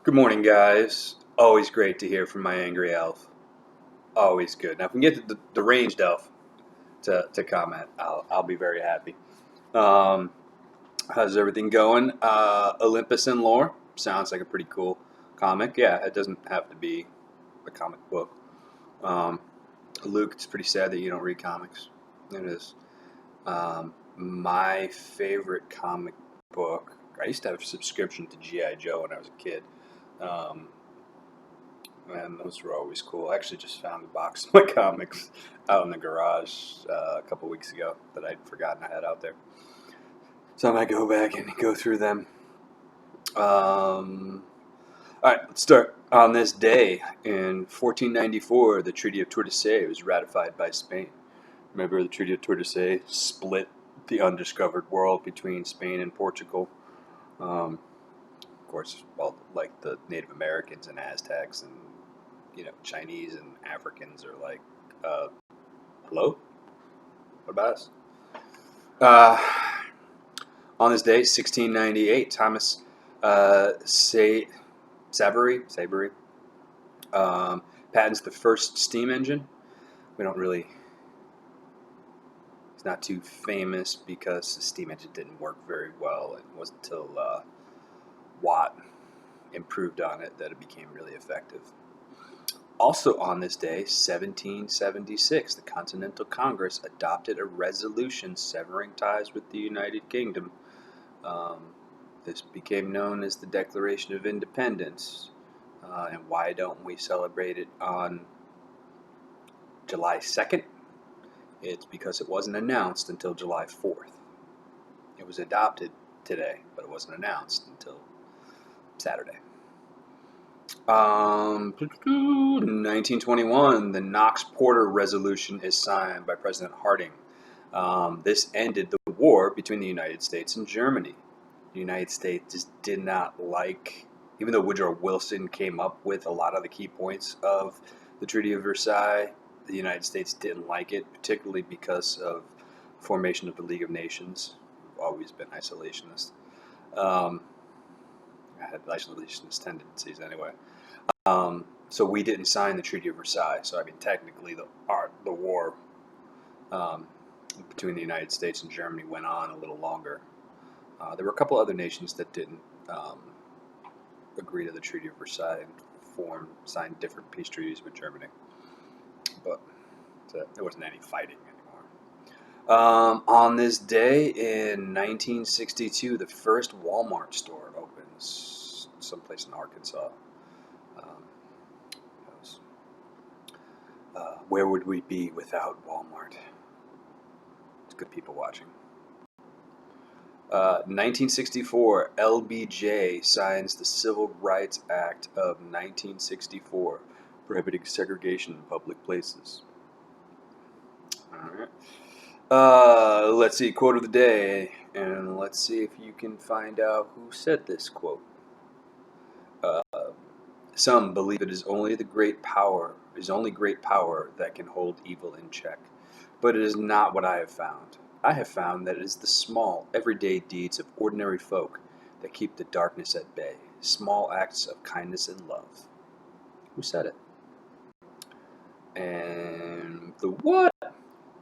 Good morning, guys. Always great to hear from my angry elf. Always good. Now, if we can get the ranged elf to comment, I'll be very happy. Um, how's everything going? Olympus and Lore sounds like a pretty cool comic. Yeah, it doesn't have to be a comic book. Um, Luke, it's pretty sad that you don't read comics. It is. My favorite comic book. I used to have a subscription to GI Joe when I was a kid. Um, And those were always cool. I actually just found a box of my comics out in the garage a couple weeks ago that I'd forgotten I had out there. So I might go back and go through them. All right, let's start. On this day in 1494, the Treaty of Tordesillas was ratified by Spain. Remember, the Treaty of Tordesillas split the undiscovered world between Spain and Portugal. Of course, well, like the Native Americans and Aztecs and Chinese and Africans are like, hello? What about us? Uh, on this day, 1698, Thomas Savery patents the first steam engine. We don't really, He's not too famous because the steam engine didn't work very well. It wasn't until Watt improved on it that it became really effective. Also on this day, 1776, the Continental Congress adopted a resolution severing ties with the United Kingdom. This became known as the Declaration of Independence. And why don't we celebrate it on July 2nd? It's because it wasn't announced until July 4th. It was adopted today, but it wasn't announced until Saturday. 1921, the Knox-Porter Resolution is signed by President Harding. This ended the war between the United States and Germany. The United States just did not like, even though Woodrow Wilson came up with a lot of the key points of the Treaty of Versailles, the United States didn't like it, particularly because of formation of the League of Nations. We've always been isolationist. I had isolationist tendencies anyway. So we didn't sign the Treaty of Versailles. So I mean, technically, the war between the United States and Germany went on a little longer. There were a couple other nations that didn't agree to the Treaty of Versailles and signed different peace treaties with Germany, but there wasn't any fighting anymore. On this day in 1962, the first Walmart store opens someplace in Arkansas. Where would we be without Walmart? It's good people watching. 1964, LBJ signs the Civil Rights Act of 1964, prohibiting segregation in public places. All right. Let's see, quote of the day, and let's see if you can find out who said this quote. Some believe it is only great power that can hold evil in check, but it is not what I have found. I have found that it is the small, everyday deeds of ordinary folk that keep the darkness at bay, small acts of kindness and love. Who said it? And the what?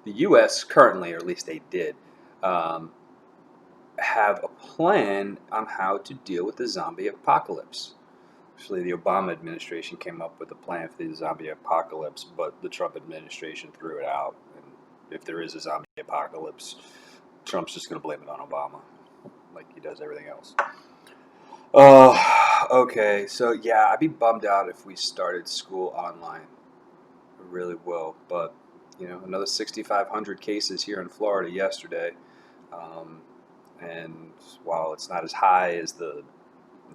The U.S. currently, or at least they did, have a plan on how to deal with the zombie apocalypse. Actually, the Obama administration came up with a plan for the zombie apocalypse, but the Trump administration threw it out. And if there is a zombie apocalypse, Trump's just going to blame it on Obama, like he does everything else. Okay, so yeah, I'd be bummed out if we started school online. I really will, but another 6,500 cases here in Florida yesterday, and while it's not as high as the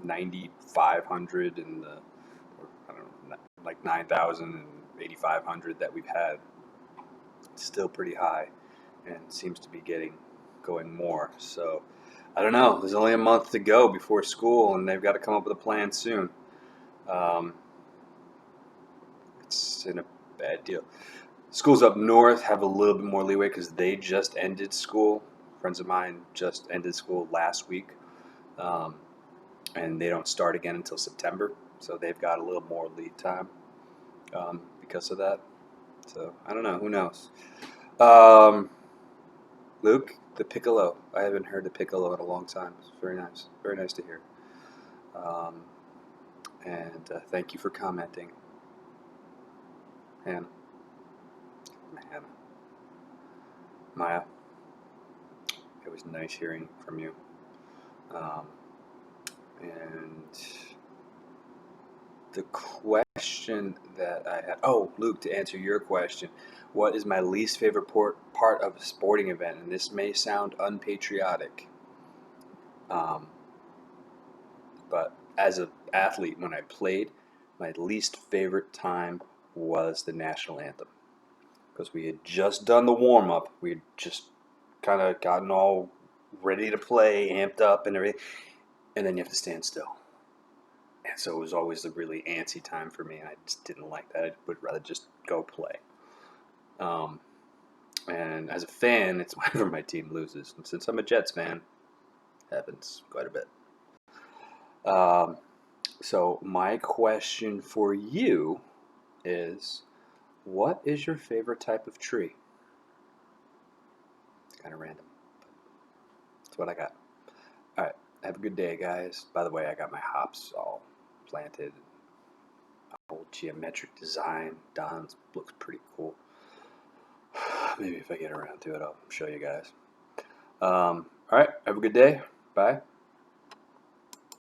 9,500 and the, I don't know, like 9,000 and 8,500 that we've had, it's still pretty high and seems to be going more. So I don't know. There's only a month to go before school, and they've got to come up with a plan soon. It's in a bad deal. Schools up north have a little bit more leeway because they just ended school. Friends of mine just ended school last week. and they don't start again until September. So they've got a little more lead time because of that. So I don't know. Who knows? Um, Luke, the piccolo. I haven't heard the piccolo in a long time. It's very nice. Very nice to hear. Um, and thank you for commenting, Hannah. Hannah. Maya. It was nice hearing from you. Um, and the question that I had. Oh, Luke, to answer your question, what is my least favorite part of a sporting event? And this may sound unpatriotic, um, but as an athlete, when I played, my least favorite time was the national anthem because we had just done the warm up. We had just kind of gotten all ready to play, amped up, and everything, and then you have to stand still. And so it was always a really antsy time for me, and I just didn't like that. I would rather just go play. Um, and as a fan, it's whenever my team loses. And since I'm a Jets fan, it happens quite a bit. Um, so my question for you is, what is your favorite type of tree? It's kind of random. That's what I got. All right. Have a good day, guys. By the way, I got my hops all planted. Whole geometric design. Don's looks pretty cool. Maybe if I get around to it, I'll show you guys. All right. Have a good day. Bye.